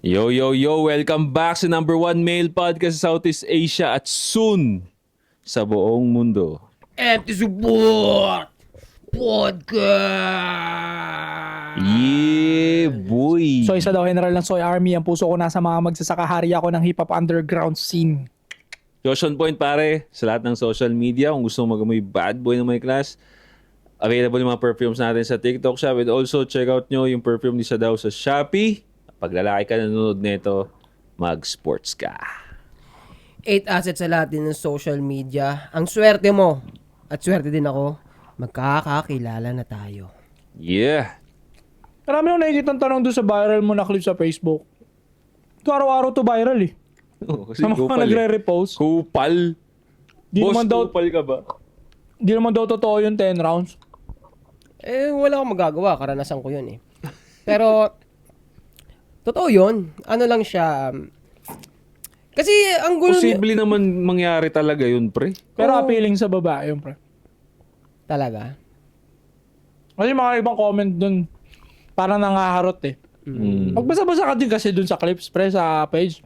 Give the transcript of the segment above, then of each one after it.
Yo, yo, yo! Welcome back sa number one male podcast sa Southeast Asia at soon sa buong mundo. Empty Support Podcast! Yeah, boy! So isa daw general ng Soy Army, ang puso ko nasa mga magsasakahari ako ng hip-hop underground scene. Josh on point pare, sa lahat ng social media, kung gusto mo mag-amoy bad boy ng may class, available yung mga perfumes natin sa TikTok shop and also check out nyo yung perfume ni Sadaw sa Shopee. Pag lalaki ka nanonood nito, mag-sports ka. 8 assets sa lahat din ng social media. Ang swerte mo at swerte din ako, magkakakilala na tayo. Yeah! Marami akong nakikita ng tanong doon sa viral mo na clip sa Facebook. Ito araw-araw to viral eh. Kasi Sa mga kupal eh. nagre-repost. Kupal? Di Boss, naman daw, kupal ka ba? di naman daw totoo yung 10 rounds. Wala akong magagawa, karanasan ko yun eh. Pero, totoo yun. Ano lang siya, kasi ang gulo Posible naman mangyari talaga yun, pre. Pero Oo. appealing sa babae yun, pre. talaga. Kasi mga ibang comment doon, parang nangaharot eh. Mm. Magbasa-basa ka din kasi doon sa clips, pre, sa page.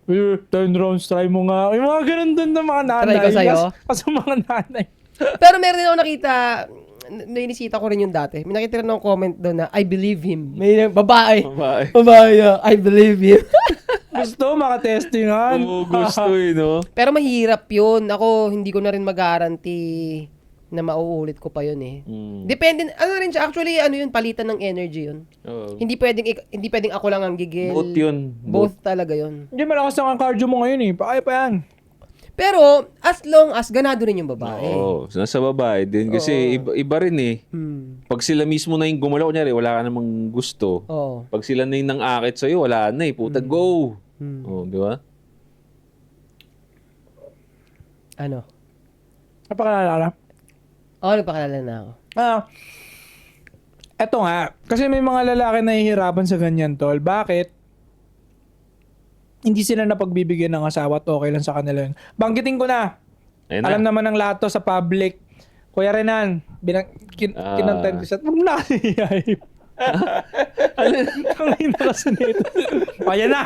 10 rounds, try mo nga. Yung mga ganun doon ng mga nanay. Try ko sa'yo? Kasi mga nanay. Pero meron din ako nakita, nainisita ko rin yung dati. May nakita rin ako comment doon na, I believe him. May babae. Babae. Babae, I believe him. Gusto, makatestingan. Oo, gusto eh, no? Pero mahirap yun. Ako, hindi ko na rin mag-guarantee na mauulit ko pa yun eh. Mm. Depende, ano rin siya, actually, ano yun, palitan ng energy yun. Oo. Hindi pwedeng ako lang ang gigil. Both yun. Both talaga yun. Hindi malakas na ang cardio mo ngayon eh. Kaya pa yan. Pero, as long as ganado rin yung babae. Oo, nasa babae din. Kasi iba rin eh. Hmm. Pag sila mismo na yung gumalaw, kunyari, wala ka namang gusto. Oo. Pag sila na yung nang-akit sa'yo, wala na eh. Puta, go! Oo, di ba? Ano? Napakalala. Oo, nagpakalala na ako. Eto nga. Kasi may mga lalaki na hihirapan sa ganyan, tol. Bakit? Hindi sila napagbibigyan ng asawa at okay lang sa kanila yun. Banggitin ko na. Ayun Alam na. naman ng lahat to sa public. Kuya Renan, kinontent ko siya. Huwag mo na kasi i-hype. Ang ina kasi nito. Ayan na.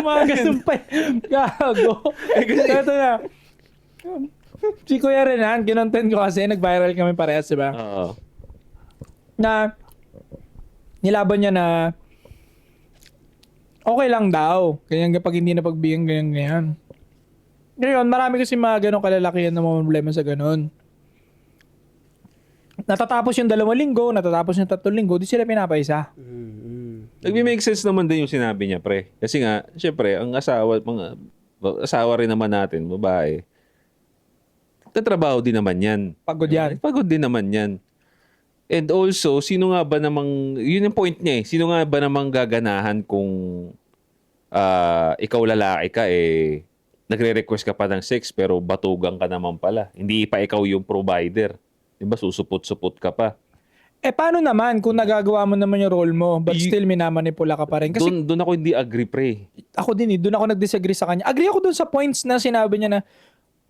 Mga ganun pa. Gago. Ito na. Si Kuya Renan, kinontent ko kasi. Nag-viral kami parehas, diba? Oo. Na nilaban niya na okay lang daw. Kaya kapag hindi na pagbigyan ganyan. Ngayon, marami kasi mga ganong kalalakihan na mga problema sa ganon. Natatapos yung 2 linggo, natatapos yung 3 linggo, di sila pinapaisa. Nagme-make sense naman din yung sinabi niya, pre. Kasi nga, syempre, ang asawa, asawa rin naman natin, babae, tatrabaho din naman yan. Pagod yan. Pagod din naman yan. And also, sino nga ba namang, yun yung point niya eh, sino nga ba namang gaganahan kung ikaw lalaki ka eh, nagre-request ka pa ng sex pero batugang ka naman pala. Hindi pa ikaw yung provider. Diba, susupot-supot ka pa. Paano naman kung nagagawa mo naman yung role mo but Y- still minamanipula ka pa rin? Kasi Doon ako hindi agree, pre. ako din doon ako nag-disagree sa kanya. Agree ako doon sa points na sinabi niya na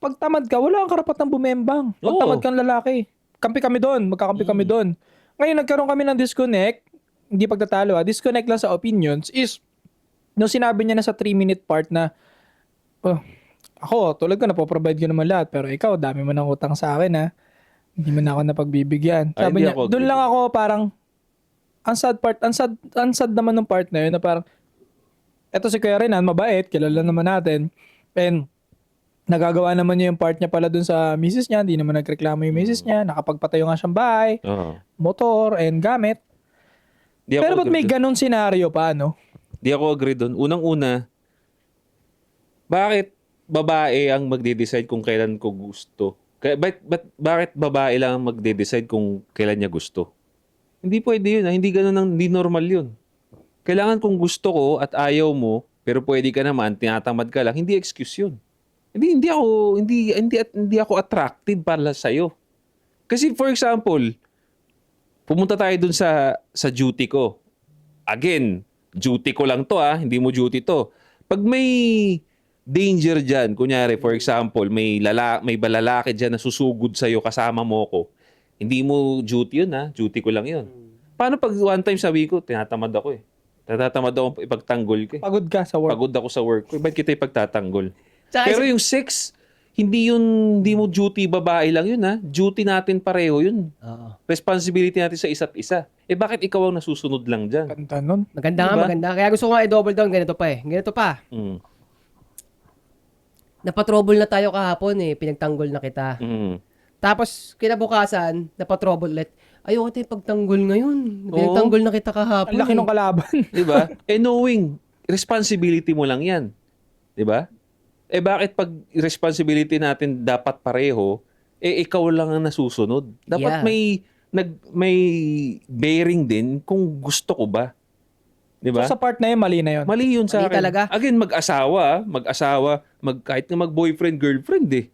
pag tamad ka, wala kang karapatang bumembang. Pag Oo. tamad kang lalaki, kampi kami doon, magkakampi kami doon. Ngayon, nagkaroon kami ng disconnect, hindi pagtatalo disconnect lang sa opinions is, nung sinabi niya na sa 3-minute part na, oh, ako, tulad ko, napoprovide ko naman lahat, pero ikaw, dami mo ng utang sa akin hindi mo na ako napagbibigyan. Ay, Sabi hindi niya, ako doon agree. lang ako parang, ang sad naman ng part na yun na parang, eto si Kuya Renan, mabait, kilala naman natin, and nagagawa naman niya yung part niya pala dun sa misis niya, hindi naman nagreklamo yung misis niya, nakapagpatayo nga siyang bahay, Oo. motor, and gamit. Di ako Pero ba't agree may dun. ganun senaryo pa, no? Di ako agree doon. Unang-una, bakit babae ang magde-decide kung kailan ko gusto? Bakit babae lang ang magde-decide kung kailan niya gusto? Hindi pwede yun. Hindi ganun, hindi normal yun. Kailangan kung gusto ko at ayaw mo, pero pwede ka naman, tinatamad ka lang, hindi excuse yun. Hindi ako attracted para sa iyo. Kasi for example, pumunta tayo dun sa duty ko. Again, duty ko lang to hindi mo duty to. Pag may danger diyan, kunyari for example, may balalaki diyan na susugod sa iyo kasama mo ko. Hindi mo duty 'yun duty ko lang 'yun. Paano pag one time sabi ko, tinatamad ako eh. Natatamad ako ipagtanggol ko. Pagod ka sa work. Pagod ako sa work ko. Ba't kita ipagtatanggol? Tsaka Pero yung sex, hindi mo duty babae lang yun, ha? Duty natin pareho yun. Oo. Responsibility natin sa isa't isa. Bakit ikaw ang nasusunod lang dyan? Ganda nun. Maganda nga, Diba? maganda. Kaya gusto ko nga i-double down. Ganito pa eh. Ganito pa. Mm. Napatrouble na tayo kahapon eh. Pinagtanggol na kita. Mm. Tapos, kinabukasan, napatrouble ulit. Ayoko tayo pagtanggol ngayon. Pinagtanggol na kita kahapon. Ang laki eh. ng kalaban. Di ba? Knowing, responsibility mo lang yan. Di ba? Bakit pag responsibility natin dapat pareho, ikaw lang ang nasusunod. Yeah. Dapat may bearing din kung gusto ko ba. Di ba? So sa part na yun, mali na yun. Mali yun sa Mali akin. talaga. Again, kahit nga mag-boyfriend, girlfriend eh.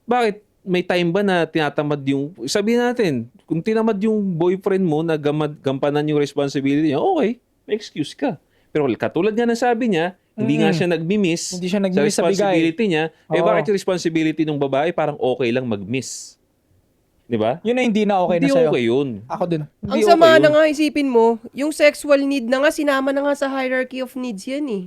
Bakit? May time ba na tinatamad yung, sabihin natin, kung tinamad yung boyfriend mo na gampanan yung responsibility niya, okay, may excuse ka. Pero katulad nga ng sabi niya, hindi nga siya nag-miss Hindi siya sa nag-miss sa bigay. responsibility niya. Oo. Bakit yung responsibility ng babae parang okay lang mag-miss? Di ba? Yun na hindi na okay Hindi na sa'yo. okay yun. Ako din. Ang Hindi sama okay na yun. nga, isipin mo, yung sexual need na nga, sinama na nga sa hierarchy of needs yan eh.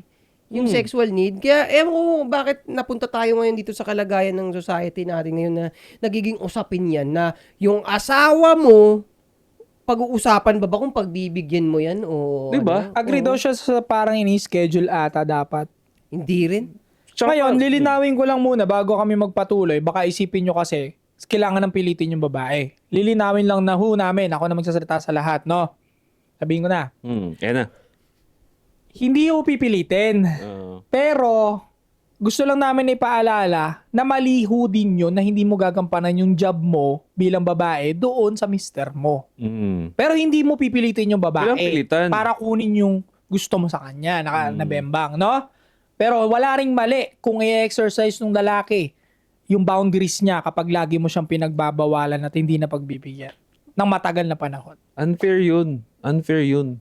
Yung sexual need. Kaya, ewan ko bakit napunta tayo ngayon dito sa kalagayan ng society natin ngayon na nagiging usapin yan na yung asawa mo, pag-uusapan ba kung pagbibigyan mo yan o Di ba? ano? Agree daw siya sa parang ini-schedule ata dapat. Hindi rin. Tsaka Ngayon, pa- lilinawin ko lang muna bago kami magpatuloy. Baka isipin nyo kasi, kailangan ng pilitin yung babae. Lilinawin lang na namin. Ako na magsasalita sa lahat, no? Sabihin ko na. Yan na. Hindi ko pipilitin. Pero, gusto lang namin ipaalala na maliho din yun na hindi mo gagampanan yung job mo bilang babae doon sa mister mo. Pero hindi mo pipilitin yung babae Walang pilitan. para kunin yung gusto mo sa kanya, nabembang, no? Pero wala ring mali kung i-exercise ng lalaki yung boundaries niya kapag lagi mo siyang pinagbabawalan at hindi na pagbibigyan ng matagal na panahon. Unfair yun. Unfair yun.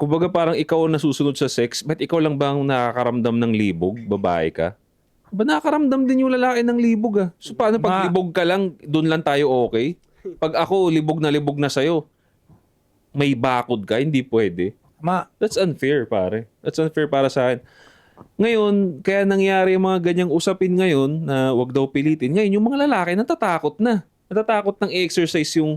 Kumbaga parang ikaw ang nasusunod sa sex, ba't ikaw lang ba ang nakakaramdam ng libog? Babae ka? Ba nakakaramdam din yung lalaki ng libog ah. So paano pag libog ka lang, doon lang tayo okay? Pag ako libog na sa'yo, may bakod ka, hindi pwede. That's unfair, pare. That's unfair para sa akin. Ngayon, kaya nangyari yung mga ganyang usapin ngayon na wag daw pilitin. Ngayon, yung mga lalaki natatakot na. Natatakot ng i-exercise yung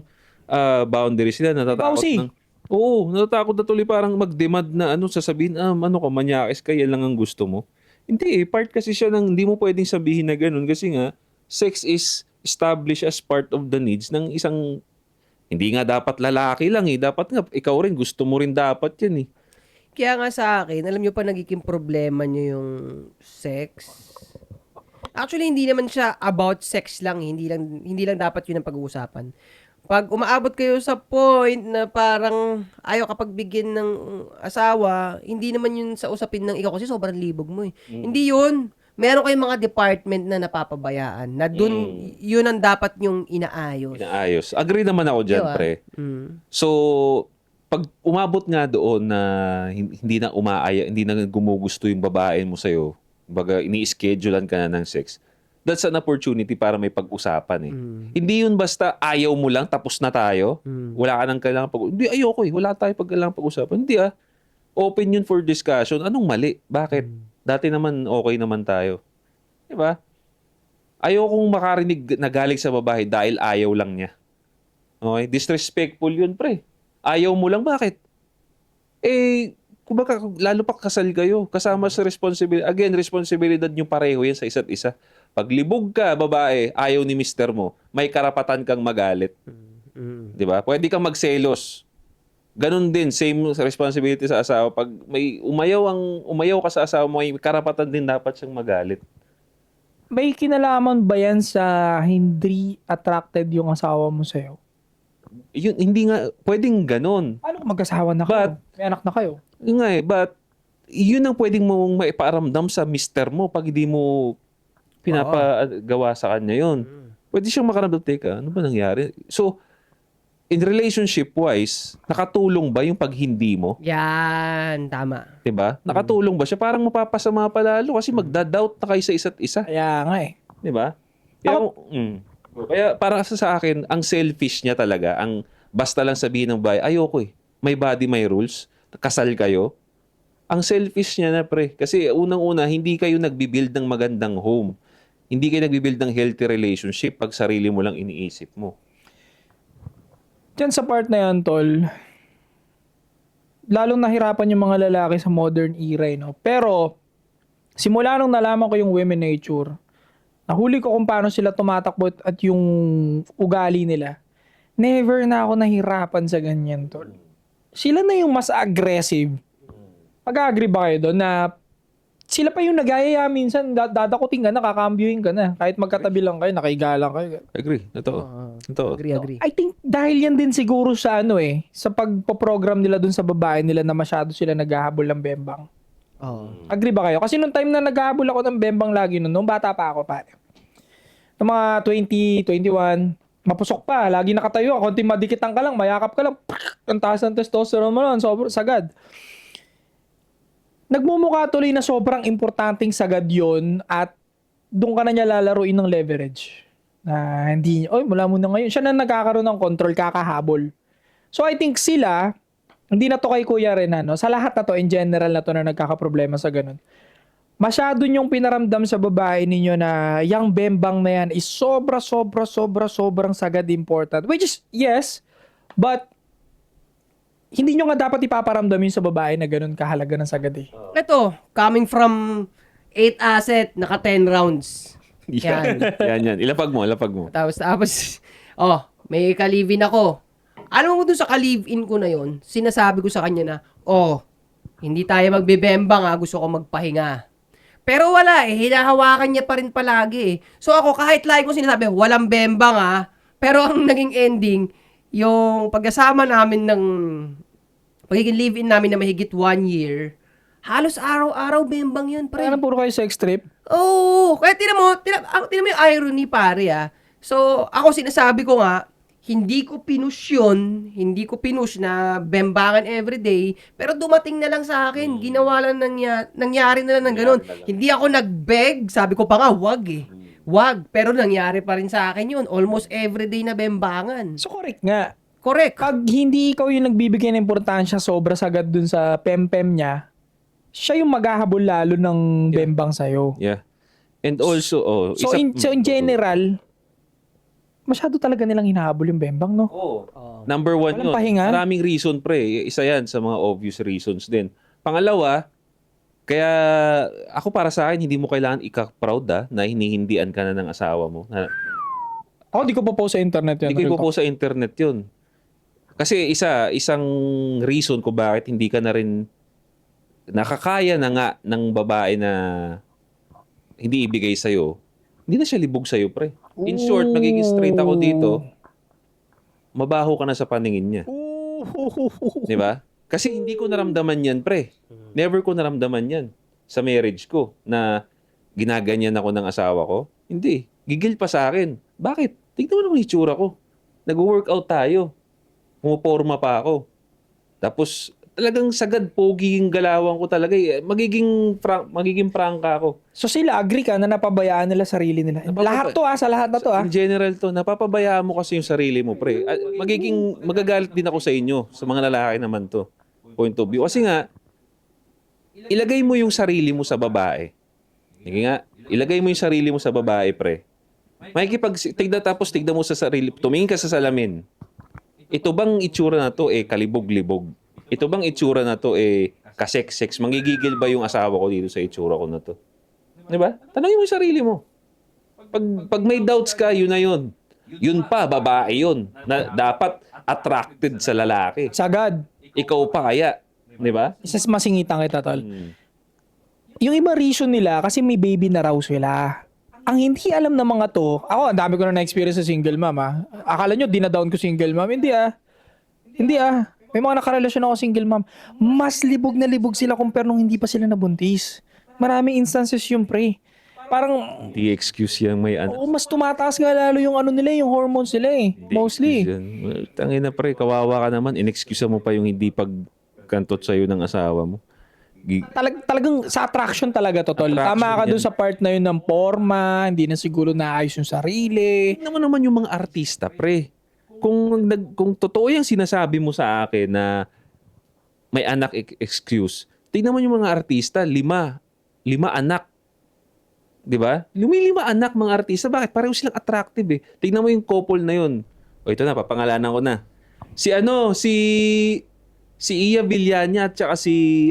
boundaries nila. Natatakot Bawsi. ng... Oo, natatakot na tuloy parang mag-demand na sasabihin, ano ka, manyakis ka, yan lang ang gusto mo. Hindi part kasi siya ng hindi mo pwedeng sabihin na ganun kasi nga, sex is established as part of the needs ng isang, hindi nga dapat lalaki lang eh, dapat nga ikaw rin, gusto mo rin dapat yan eh. Kaya nga sa akin, alam nyo pa nagiging problema nyo yung sex. Actually, hindi naman siya about sex lang. Hindi lang dapat yun ang pag-uusapan. Pag umaabot kayo sa point na parang ayaw kapag bigyan ng asawa, hindi naman yun sa usapin ng ikaw kasi sobrang libog mo eh. Hindi yun. Meron kayong mga department na napapabayaan na dun, yun ang dapat yung inaayos. Inaayos. Agree naman ako dyan, Diba? pre. So, pag umabot nga doon na hindi na hindi na gumugusto yung babae mo sa'yo, baga ini-schedulean ka na ng sex, that's an opportunity para may pag-usapan eh. Hindi yun basta ayaw mo lang, tapos na tayo. Wala ka nang kailangan hindi, ayoko eh. Wala tayo kailangan pag-usapan. Hindi ah. Open yun for discussion. Anong mali? Bakit? Dati naman okay naman tayo. Diba? Ayokong makarinig na galing sa babae dahil ayaw lang niya. Okay? Disrespectful yun, pre. Ayaw mo lang, bakit? Kumbaga, lalo pa kasal kayo. Kasama sa responsibility. Again, responsibilidad nyo pareho yan sa isa't isa. Pag libog ka, babae, ayaw ni mister mo, may karapatan kang magalit. Di ba? Pwede kang magselos. Ganon din, same sa responsibility sa asawa. Pag may umayaw ka sa asawa mo, may karapatan din dapat siyang magalit. May kinalaman ba yan sa hindi attracted yung asawa mo sa'yo? Yun, hindi nga, pwedeng ganon. Paano kung mag-asawa na kayo? May anak na kayo? Yun nga eh, but yun ang pwedeng mong maiparamdam sa mister mo pag hindi mo pinapagawa sa kanya yun. Pwede siyang makaramdam, teka, ano ba nangyari? So, in relationship-wise, nakatulong ba yung pag hindi mo? Yan, tama. Diba? Nakatulong ba siya? Parang mapapasama pa lalo kasi magda-doubt na kayo sa isa't isa. Kaya nga eh. Diba? Kaya para sa akin, ang selfish niya talaga, ang basta lang sabihin ng bahay, ayoko eh. May body, may rules. kasal kayo, ang selfish niya na, pre. Kasi unang-una, hindi kayo nagbibuild ng magandang home. Hindi kayo nagbibuild ng healthy relationship pag sarili mo lang iniisip mo. Diyan sa part na yan, tol, lalong nahirapan yung mga lalaki sa modern era, no? Pero, simula nung nalaman ko yung women nature, nahuli ko kung paano sila tumatakbo at yung ugali nila. Never na ako nahirapan sa ganyan, tol. Sila na yung mas aggressive. Mag-agree ba kayo doon na sila pa yung nagayaya minsan, dadakutin ka na, kakambyuhin ka na. Kahit magkatabi lang kayo, nakaiga lang kayo. Agree. Totoo. Totoo. Agree. I think dahil yan din siguro sa sa pagpo-program nila dun sa babae nila na masyado sila naghahabol ng bembang. Oo. Agree ba kayo? Kasi nung time na naghahabol ako ng bembang lagi nung bata pa ako, pare. Nung mga 20, 21, mapusok pa, lagi nakatayo, konting madikitan ka lang, mayakap ka lang, ang taas ng testosterone mo nun, sagad. Nagmumukha tuloy na sobrang importanteng sagad yon at doon ka na niya lalaruin ng leverage. Na hindi, mula muna ngayon. Siya na nagkakaroon ng control, kakahabol. So I think sila, hindi na to kay Kuya Renan, no? Sa lahat na to, in general na to na nagkakaproblema sa ganun. Masyado niyong pinaramdam sa babae ninyo na yung bembang na yan is sobrang sagad important. Which is, yes, but hindi nyo nga dapat ipaparamdam yun sa babae na ganun kahalaga ng sagad eh. Ito, coming from 8 asset, naka 10 rounds. Yan. Yan. Ilapag mo. Tapos, may ka-live-in ako. Alam mo dun sa ka-live-in ko na yon, sinasabi ko sa kanya na, hindi tayo magbebembang gusto ko magpahinga. Pero wala hinahawakan niya pa rin palagi So ako, kahit lagi ko sinasabi, walang bembang pero ang naging ending, yung pagkasama namin ng pagiging live-in namin na mahigit 1 year, halos araw-araw bembang yun, pre. Parang puro kayo sex trip. Oo, kaya tinan mo yung irony, pare So, ako sinasabi ko nga, hindi ko pinush na bembangan everyday, pero dumating na lang sa akin, ginawa lang nangyari na lang ng ganun. Hindi ako nag-beg, sabi ko pa nga, wag Wag, pero nangyari pa rin sa akin yun. Almost everyday na bembangan. So correct nga. Correct. Pag hindi ikaw yung nagbibigay ng importansya sobra sagad dun sa pem-pem niya, siya yung maghahabol lalo ng bembang sa'yo. Yeah. And also, So in general, masyado talaga nilang hinahabol yung bembang, no? Number one Walang yun. pahinga. Maraming reason, pre. Isa yan sa mga obvious reasons din. Pangalawa, kaya ako para sa akin, hindi mo kailangan ika-proud na hinihindian ka na ng asawa mo. Ako di ko pa po sa internet yan. Hindi ko po sa internet yun. Kasi isang reason ko bakit hindi ka na rin nakakaya na nga ng babae na hindi ibigay sa'yo, hindi na siya libog sa'yo, pre. In short, magiging straight ako dito, mabaho ka na sa paningin niya. Di ba? Kasi hindi ko naramdaman yan, pre. Never ko naramdaman yan sa marriage ko na ginaganyan ako ng asawa ko. Hindi. Gigil pa sa akin. Bakit? Tignan mo naman yung itsura ko. Nag-workout tayo. Pumuporma pa ako. Tapos, talagang sagad, pogi yung galawan ko talaga. Magiging prangka ako. So sila, agree ka na napabayaan nila sarili nila. Lahat to sa lahat na to In general to, napapabayaan mo kasi yung sarili mo, pre. Magagalit din ako sa inyo, sa mga lalaki naman to. Point of view. Kasi nga, ilagay mo yung sarili mo sa babae. Sige nga, ilagay mo yung sarili mo sa babae, pre. Tignan mo sa sarili, tumingin ka sa salamin. Ito bang itsura na to kalibog-libog? Ito bang itsura na to kaseks-seks? Mangigigil ba yung asawa ko dito sa itsura ko na to? Diba? Tanongin mo yung sarili mo. Pag may doubts ka, yun na yun. Yun pa, babae yun. Na dapat attracted sa lalaki. Sagad. Ikaw pa kaya. Diba? Isa masingitan kita, tol. Yung iba reason nila, kasi may baby na raw sila. Ang hindi alam ng mga to, ako, ang dami ko na na-experience sa single mom, Akala nyo, dinadown ko single mom. Hindi, Hindi, May mga nakarelasyon ako single mom. Mas libog na libog sila compare nung hindi pa sila nabuntis. Maraming instances yung pre. Parang, Hindi excuse yung may anak. mas tumataas nga lalo yung nila, yung hormones nila Mostly. Tangin na pre, kawawa ka naman. Inexcuse mo pa yung hindi pagkantot sa'yo ng asawa mo. Talagang sa attraction talaga to, tol. Tama ka Attraction dun sa part na yun ng forma, hindi na siguro naayos yung sarili. Tingnan mo naman yung mga artista, pre. Kung totoo yung sinasabi mo sa akin na may anak excuse. Tingnan mo yung mga artista, 5 anak. 'Di ba? 5 anak mga artista. Bakit? Pareho silang attractive eh. Tingnan mo yung couple na yun. O ito na, papangalanan ko na. Si Iya Villania at saka si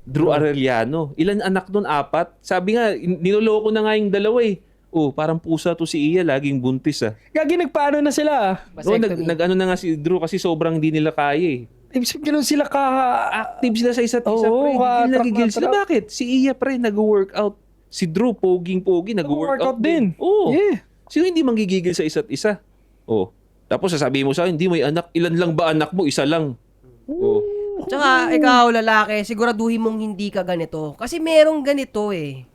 Drew Arellano. Ilan anak doon? 4. Sabi nga, niloloko na nga yung dalawa eh. Oh, parang pusa to si Iya, laging buntis ah. Gagi, nagpaano na sila? Vasectomy. Nag-ano na nga si Drew kasi sobrang hindi nila kaya eh. Ibig sabihin, ganun sila ka... Active sila sa isa't isa, Oo, pre. Gigil na gigil sila. ka-attract. Bakit? Si Iya, pre, nag-workout. Si Drew, poging-pogi, nag-workout Nag-workout din. Oo. Yeah. Sino hindi manggigigil sa isa't isa? Oh. Tapos sasabihin mo sa akin, hindi may anak. Ilan lang ba anak mo? Isa lang. Oh. Tsaka ikaw, lalaki, siguraduhin mong hindi ka ganito. Kasi merong ganito eh.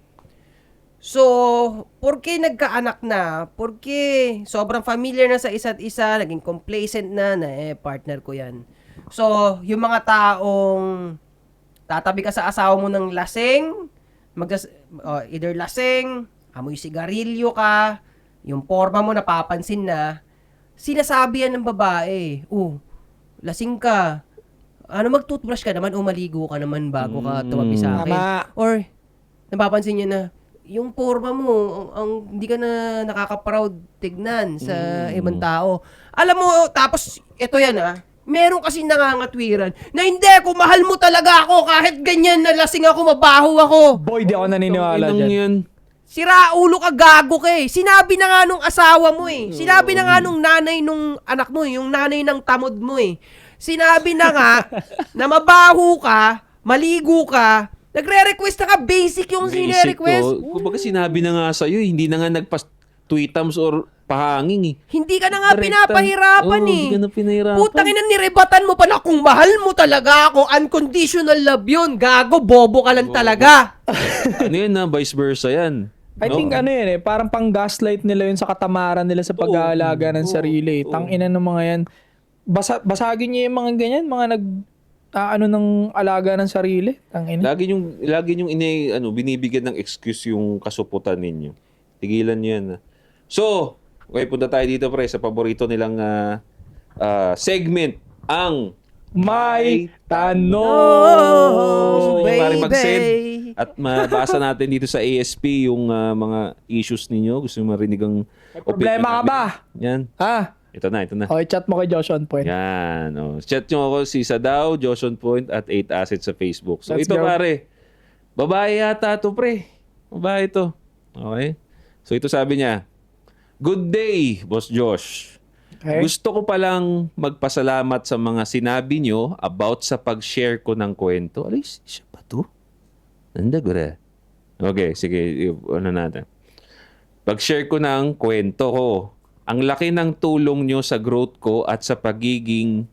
So, porke nagkaanak na, porke sobrang familiar na sa isa't isa, naging complacent na partner ko yan. So, yung mga taong tatabi ka sa asawa mo ng lasing, either lasing, amoy sigarilyo ka, yung forma mo napapansin na, sinasabi yan ng babae, lasing ka, mag-toothbrush ka naman o maligo ka naman bago ka tumabi sa akin. Tama. Or, napapansin niya na, yung forma mo, hindi ka na nakaka-proud tignan sa ibang tao. Alam mo, tapos, ito yan meron kasi nangangatwiran na hindi, kung mahal mo talaga ako, kahit ganyan na lasing ako, mabaho ako. Boy, di ako naniniwala Inang dyan. yan. Sira ulo ka, gago ka eh. Sinabi na nga nung asawa mo eh. Sinabi na nga nung nanay nung anak mo eh. Yung nanay ng tamod mo eh. Sinabi na nga na mabaho ka, maligo ka, nagre-request na ka, basic yung sine-request. Kumbaga sinabi na nga sa'yo, hindi na nga nagpa-tweetams or pahanging eh. Hindi ka na nga Direkta. pinapahirapan Oo, eh. hindi ka na pinahirapan. Putang ina, nirebatan mo pala kung mahal mo talaga ako. Unconditional love yun. Gago, bobo ka lang talaga. Ano yun vice versa yan. I think yun parang pang-gaslight nila yun sa katamaran nila sa pag-aalaga ng sarili. Tangina ng mga yan. Basagin niyo yung mga ganyan, mga ng alaga ng sarili. Tangina. Lagi yung binibigyan ng excuse yung kasuputan ninyo. Tigilan niyo yan. So, okay, punta tayo dito pre sa paborito nilang segment, ang May tanong. Gusto niyo pare baby. mag-send at mabasa natin dito sa ASP yung mga issues ninyo. Gusto niyo marinig ang Problema ka ba? Yan. Ito na. Okay, chat mo kay Josh on point. Yan. Chat nyo ako si Sadao, Josh on Point at 8 Assets sa Facebook. So Let's ito go. pare, babae yata to pre. Babae to. Okay? So ito sabi niya, "Good day, Boss Josh. Okay. Gusto ko palang magpasalamat sa mga sinabi nyo about sa pag-share ko ng kwento." Alay, siya ba to? Nandagura. Okay, sige. Ano natin. Pag-share ko ng kwento ko. Ang laki ng tulong nyo sa growth ko at sa pagigising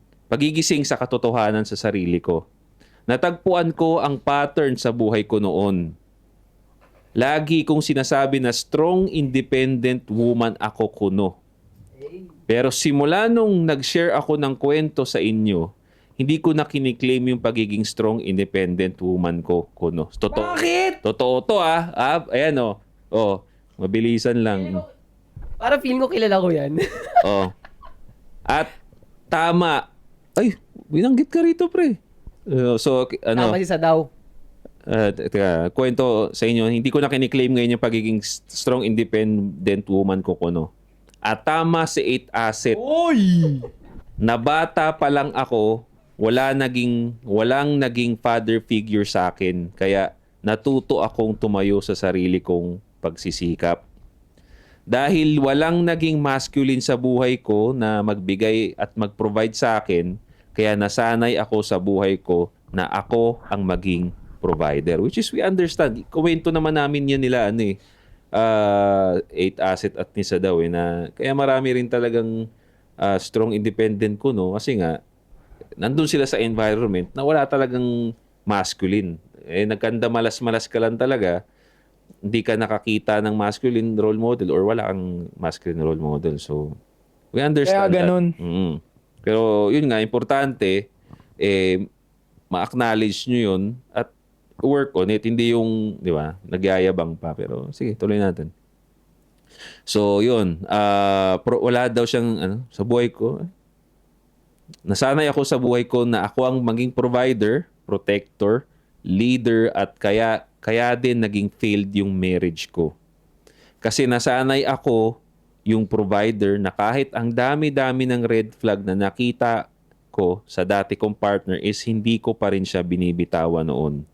sa katotohanan sa sarili ko. Natagpuan ko ang pattern sa buhay ko noon. Lagi kong sinasabi na strong, independent woman ako kuno. Pero simula nung nag-share ako ng kwento sa inyo, hindi ko na kiniklaim yung pagiging strong, independent woman ko kuno. Totoo. Bakit? Totoo to ayan mabilisan lang. Para feeling ko kilala ko yan. At tama. Ay, binanggit ka rito, pre. Tama si Sadaw. Kwento sa inyo, hindi ko na kiniklaim ngayon yung pagiging strong, independent woman ko kuno. At tama si 8 Asset. Oy! Na bata pa lang ako, walang naging father figure sa akin. Kaya natuto akong tumayo sa sarili kong pagsisikap. Dahil walang naging masculine sa buhay ko na magbigay at mag-provide sa akin, kaya nasanay ako sa buhay ko na ako ang maging provider. Which is, we understand. Komento naman namin yan nila, 8 Asset at Nisa daw, na kaya marami rin talagang strong independent ko, no? Kasi nga, nandun sila sa environment na wala talagang masculine. Nagkanda malas-malas ka lang talaga, hindi ka nakakita ng masculine role model or wala kang masculine role model. So, we understand Kaya ganun. that. Pero yun nga, importante, ma-acknowledge nyo yun at work on it. Hindi yung, di ba, nagyayabang pa. Pero sige, tuloy natin. So, yun. Wala daw siyang, sa buhay ko, nasanay ako sa buhay ko na ako ang maging provider protector, leader, at kaya din naging failed yung marriage ko. Kasi nasanay ako yung provider na kahit ang dami-dami ng red flag na nakita ko sa dati kong partner is hindi ko pa rin siya binibitawan noon.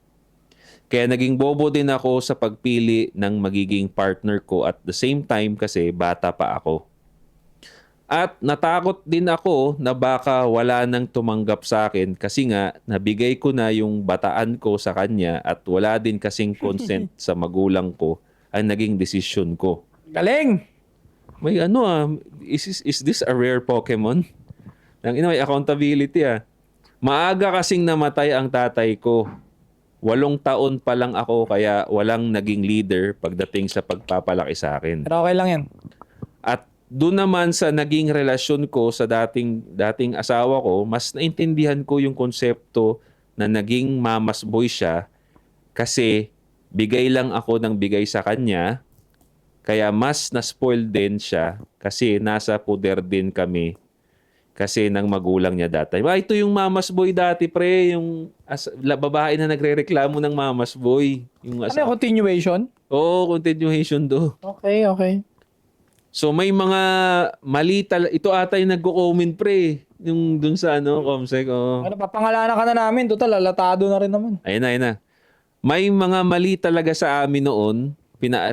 Kaya naging bobo din ako sa pagpili ng magiging partner ko at the same time kasi bata pa ako. At natakot din ako na baka wala nang tumanggap sa akin kasi nga nabigay ko na yung bataan ko sa kanya at wala din kasing consent sa magulang ko ang naging desisyon ko. Galing! May is this a rare Pokemon? May accountability Maaga kasing namatay ang tatay ko. 8 taon pa lang ako kaya walang naging leader pagdating sa pagpapalaki sa akin. Pero okay lang yan. At doon naman sa naging relasyon ko sa dating asawa ko, mas naintindihan ko yung konsepto na naging mama's boy siya kasi bigay lang ako ng bigay sa kanya, kaya mas na-spoil din siya kasi nasa poder din kami kasi ng magulang niya dati. Ito yung mama's boy dati, pre, yung babae na nagrereklamo ng mama's boy. Yung Ano yung continuation? Oo, continuation do. Okay, okay. So may mga mali ito ata yung nagko-comment, pre, yung dun sa Comsec. Ano, papangalanan ka na namin. Total, lalatado na rin naman. Ayun na. May mga mali talaga sa amin noon.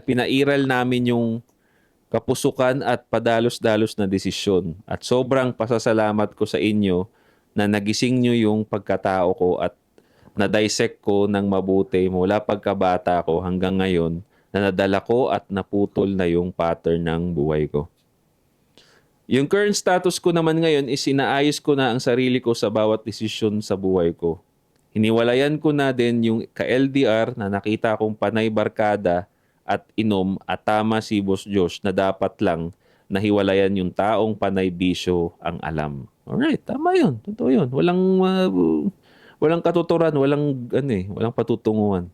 Pinairal namin yung kapusukan at padalos-dalos na desisyon. At sobrang pasasalamat ko sa inyo na nagising nyo yung pagkatao ko at na-dissect ko ng mabuti mula pagkabata ko hanggang ngayon na nadala ko at naputol na yung pattern ng buhay ko. Yung current status ko naman ngayon is inaayos ko na ang sarili ko sa bawat desisyon sa buhay ko. Hiniwalayan ko na din yung ka-LDR na nakita kong panay barkada at inom at tama si Boss Josh na dapat lang nahiwalayan yung taong panay bisyo ang alam. Alright, tama yun. Totoo yun. Walang katuturan, walang patutunguhan.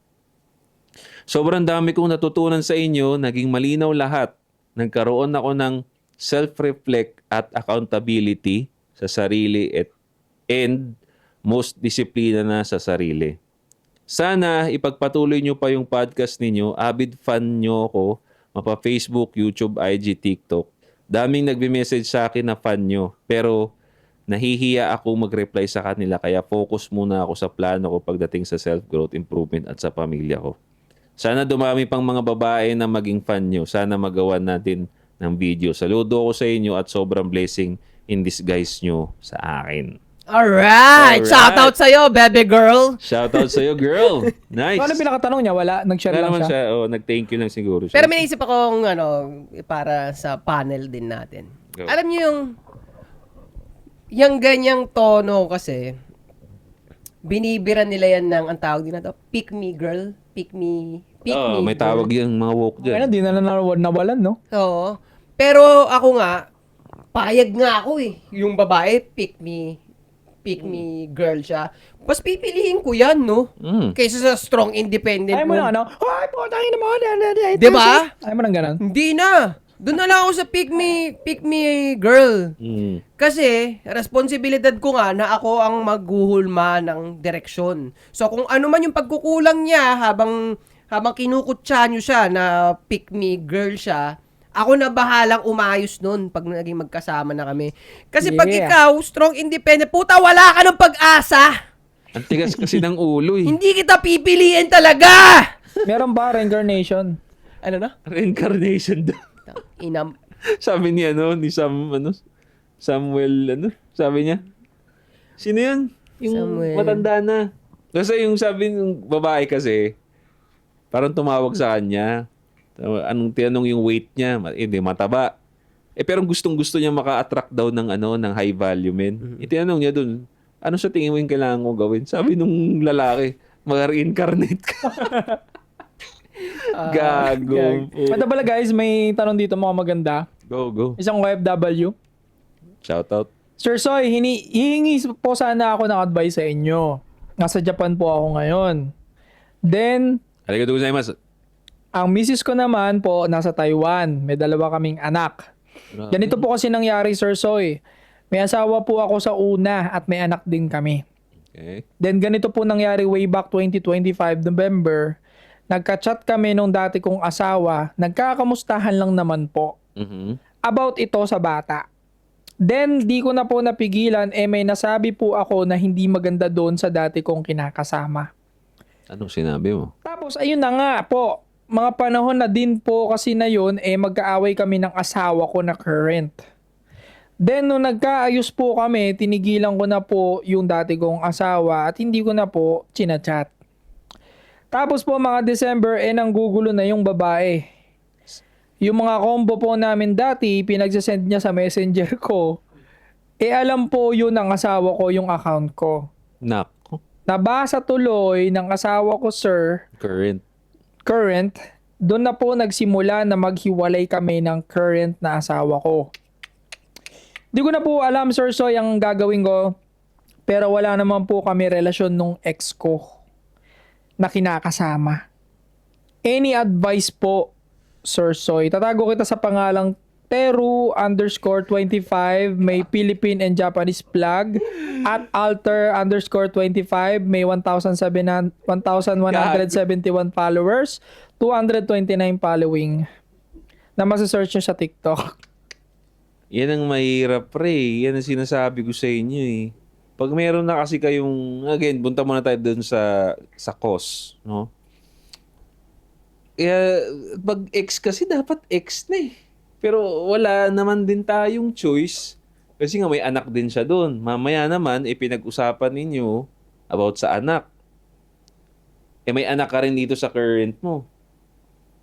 Sobrang dami kong natutunan sa inyo, naging malinaw lahat. Nagkaroon ako ng self-reflect at accountability sa sarili and most disiplina na sa sarili. Sana ipagpatuloy nyo pa yung podcast ninyo. Avid fan nyo ako. Mapa Facebook, YouTube, IG, TikTok. Daming nagbe-message sa akin na fan nyo. Pero nahihiya ako mag-reply sa kanila. Kaya focus muna ako sa plano ko pagdating sa self-growth, improvement at sa pamilya ko. Sana dumami pang mga babae na maging fan nyo. Sana magawa natin ng video. Saludo ako sa inyo at sobrang blessing in disguise nyo sa akin. Alright! Shoutout sa'yo, baby girl! Shoutout sa'yo, girl! Nice! Ano pinakatanong niya? Wala? Nag-share Wala lang naman siya? siya. Nag-thank you lang siguro siya. Pero may naisip akong para sa panel din natin. Go. Alam niyo yung ganyang tono kasi, binibira nila yan ng, ang tawag din na to, pick me girl, pick me may girl. tawag yung mga woke Kaya dyan. di na nawalan, no? Oo. Pero ako nga, payag nga ako yung babae, pick me girl siya. Mas pipiliin ko yan, no? Kaysa sa strong independent Ayaw mo woman. na, ay, putangin na mo. Diba? Ayaw mo nang ganun. Hindi na. Doon na lang ako sa pick me girl. Kasi, responsibilidad ko nga na ako ang maghuhulma ng direksyon. So, kung ano man yung pagkukulang niya habang kinukutsa nyo siya na pick me girl siya, ako na bahalang umayos nun pag naging magkasama na kami. Kasi pag Yeah. ikaw, strong independent, puta, wala ka ng pag-asa. Ang tigas kasi ng ulo eh. Hindi kita pipiliin talaga! Meron ba reincarnation? Ano na? Reincarnation daw. Inam. Sabi ni Samuel, sabi niya? Sino yun? Yung Samuel. matanda na. Kasi yung sabi ng babae kasi, parang tumawag sa kanya. Anong tinanong yung weight niya? Hindi, mataba. Pero gustong-gusto niya maka-attract daw ng high value men. Itinanong niya dun, ano sa tingin mo yung kailangan ko gawin? Sabi nung lalaki, mag-reincarnate ka. Gago. Ito pala guys, may tanong dito mga maganda. Go. Isang OFW. Shoutout. Sir Soy, hihingi po sana ako ng advice sa inyo. Nasa Japan po ako ngayon. Then, Arigatou gozaimasu. ang misis ko naman po nasa Taiwan. May 2 kaming anak. Ganito po kasi nangyari, Sir Soy. May asawa po ako sa una at may anak din kami. Okay. Then ganito po nangyari way back 2025 November. Nagka-chat kami nung dati kong asawa. Nagkakamustahan lang naman po. Mhm. About ito sa bata. Then di ko na po napigilan may nasabi po ako na hindi maganda doon sa dati kong kinakasama. Anong sinabi mo? Tapos ayun na nga po, mga panahon na din po kasi na yun, magkaaway kami ng asawa ko na current. Then nung nagkaayos po kami, tinigilan ko na po yung dati kong asawa at hindi ko na po chinachat. Tapos po mga December, nanggugulo na yung babae. Yung mga combo po namin dati, pinagsasend niya sa messenger ko. Alam po yun ng asawa ko yung account ko. Nako. Nabasa tuloy ng asawa ko, sir, current, doon na po nagsimula na maghiwalay kami ng current na asawa ko. Di ko na po alam, Sir Soy, ang gagawin ko. Pero wala naman po kami relasyon nung ex ko na kinakasama. Any advice po, Sir Soy? Tatago kita sa pangalang Teru_25, may Philippine and Japanese flag. At Alter_25, may 1,171 followers, 229 following. Na masasearch nyo sa TikTok. Yan ang mahirap, pre. Yan ang sinasabi ko sa inyo eh. Pag meron na kasi kayong, again, punta muna tayo dun sa cause, no? Kaya, pag ex kasi, dapat ex na eh. Pero wala naman din tayong choice. Kasi nga may anak din siya doon. Mamaya naman, pinag-usapan ninyo about sa anak. May anak ka rin dito sa current mo.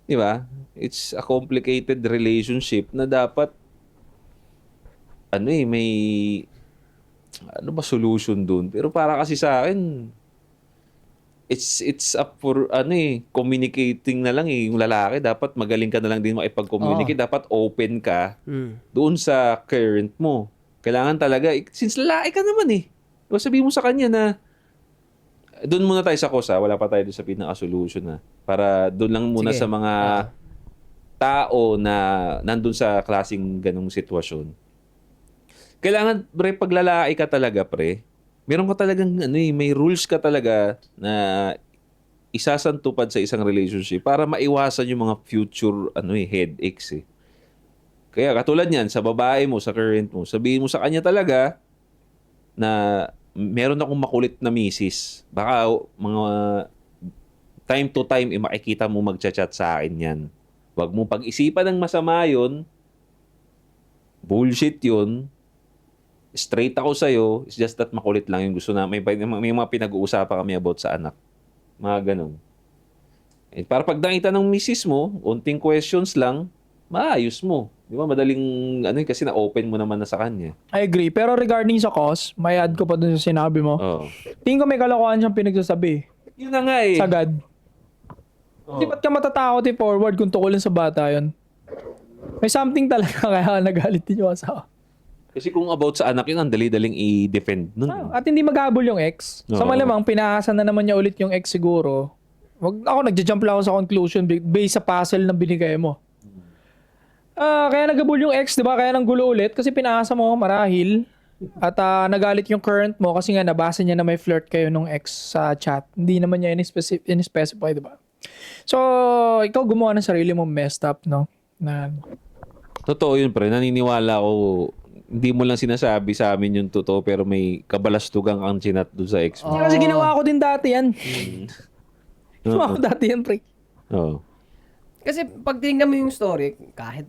Di ba? It's a complicated relationship na dapat may solution doon. Pero para kasi sa akin, it's up for communicating na lang eh. Yung lalaki dapat magaling ka na lang din makipag-communicate. Dapat open ka doon sa current mo. Kailangan talaga since lalaki ka naman eh. Diba, sabihin mo sa kanya na doon muna tayo sa cause, wala pa tayo doon sa pinaka-solution na. Para doon lang muna Sige. sa mga tao na nandun sa klaseng ganong sitwasyon. Kailangan, pre, pag lalaki ka talaga, pre, meron ka talagang, may rules ka talaga na isasantupad sa isang relationship para maiwasan yung mga future, headaches eh. Kaya katulad niyan, sa babae mo, sa current mo, sabihin mo sa kanya talaga na meron akong makulit na misis. Baka mga time to time, makikita mo magchat-chat sa akin yan. Huwag mo pag-isipan ng masama yun. Bullshit yun. Straight ako sa'yo, it's just that makulit lang yung gusto na. May mga pinag-uusapan kami about sa anak. Mga ganun. Para pag nakita ng misis mo, unting questions lang, maayos mo. Di ba? Madaling, kasi na-open mo naman na sa kanya. I agree. Pero regarding sa cause, may add ko pa dun sa sinabi mo. Oo. Tingin ko may kalokohan siyang pinagsasabi. Yun na nga eh. Sagad. Di ba't ka matatakot forward kung tukulin sa bata yun? May something talaga kaya nagalit din yung asawa. Kasi kung about sa anak yun, ang dali-daling i-defend nun. At hindi maghabol yung ex. Sa Oo. malamang, pinahasa na naman niya ulit yung ex siguro. Ako nagja-jump lang ako sa conclusion based sa puzzle na binigay mo. Kaya naghabol yung ex, di ba? Kaya nanggulo ulit kasi pinahasa mo marahil. At nagalit yung current mo kasi nga nabasa niya na may flirt kayo nung ex sa chat. Hindi naman niya in-specify, di ba? So, ikaw gumawa ng sarili mo messed up, no? Totoo yun, pre. Naniniwala ako, hindi mo lang sinasabi sa amin yung totoo pero may kabalastugang ang chinat doon sa ex mo. Kasi ginawa ko din dati yan. Ginawa ko dati yan, pre. Oo. Kasi pag tinignan mo yung story, kahit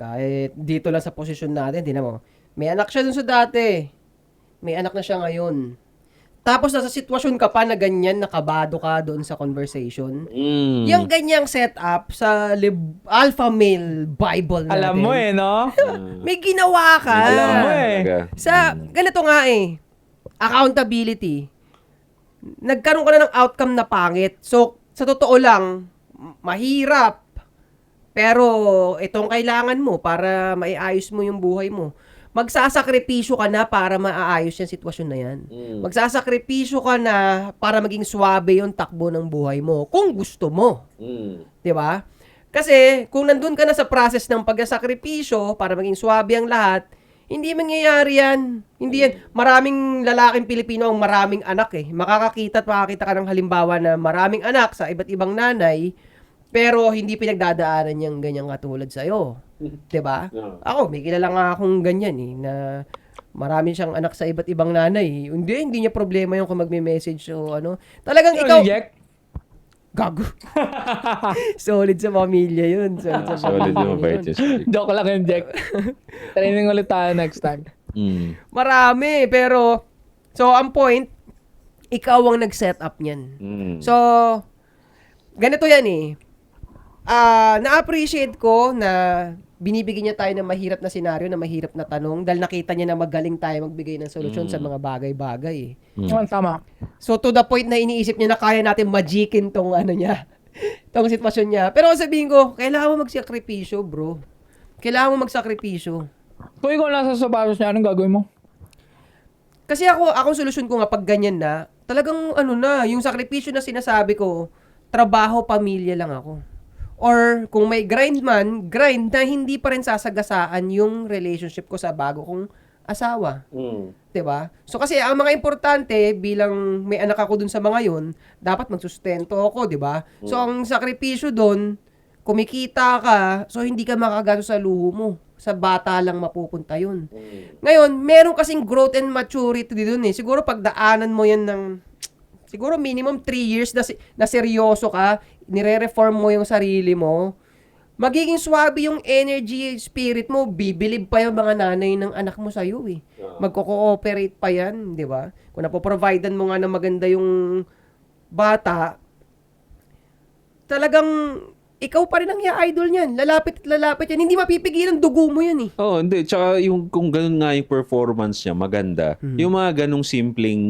kahit dito lang sa posisyon natin, tingnan mo, may anak siya dun sa dati. May anak na siya ngayon. Tapos nasa sitwasyon ka pa na ganyan, nakabado ka doon sa conversation. Yung ganyang setup sa Alpha Male Bible natin. Alam mo no? May ginawa ka. Alam mo Sa, ganito nga accountability. Nagkaroon ka na ng outcome na pangit. So, sa totoo lang, mahirap. Pero, itong kailangan mo para maiayos mo yung buhay mo. Magsasakripisyo ka na para maaayos yung sitwasyon na yan. Magsasakripisyo ka na para maging swabe yung takbo ng buhay mo. Kung gusto mo. Di ba? Kasi, kung nandun ka na sa process ng pagsasakripisyo para maging swabe ang lahat, Hindi mangyayari yan. Hindi yan. Maraming lalaking Pilipino ang maraming anak eh. Makakakita at makakita ka ng halimbawa na maraming anak sa iba't ibang nanay, pero hindi pinagdadaanan niyang ganyang katulad sa'yo. 'Di ba? Ako, may kilala nga akong ganyan eh, na marami siyang anak sa iba't ibang nanay. Hindi niya problema yung kung magme-message o ano. Talagang ikaw, Jack? gago. Solid sa pamilya yun. Solid sa Solid pamilya yung mabait yun. yun. Joke lang yun, Jack. Training ulit tayo next time. Mm. Marami, pero, so, ang point, ikaw ang nag-set up niyan. Mm. So, ganito yan eh. Na-appreciate ko na binibigyan niya tayo ng mahirap na senaryo, na mahirap na tanong, dahil nakita niya na magaling tayo magbigay ng solusyon sa mga bagay-bagay eh. Tama. So, to the point na iniisip niya na kaya natin magikin tong ano niya, tong sitwasyon niya. Pero sabihin ko, kailangan mo magsakripisyo, bro. Kailangan mo magsakripisyo. Kung ikaw nasa sapatos niya, anong gagawin mo? Kasi akong solusyon ko nga pag ganyan na, talagang ano na, yung sakripisyo na sinasabi ko, trabaho, pamilya lang ako. Or kung may grind man, grind na hindi pa rin sasagasaan yung relationship ko sa bago kong asawa. Mm. 'Di ba? So kasi ang mga importante bilang may anak ako dun sa mga yon, dapat magsustento ako, 'di ba? So ang sakripisyo doon, kumikita ka, so hindi ka makagasto sa luho mo. Sa bata lang mapupunta yun. Ngayon, meron kasing growth and maturity doon eh. Siguro pagdaanan mo yan ng siguro minimum 3 years na seryoso ka, nire-reform mo yung sarili mo, magiging swabe yung energy, spirit mo, bibilib pa yung mga nanay ng anak mo sa'yo eh. Magko-cooperate pa yan, di ba? Kung napoprovidean mo nga na maganda yung bata, talagang ikaw pa rin ang idol niyan. Lalapit at lalapit yan. Hindi mapipigilan, dugo mo yan eh. Oh, hindi. Tsaka yung kung ganun nga yung performance niya, maganda. Yung mga ganung simpleng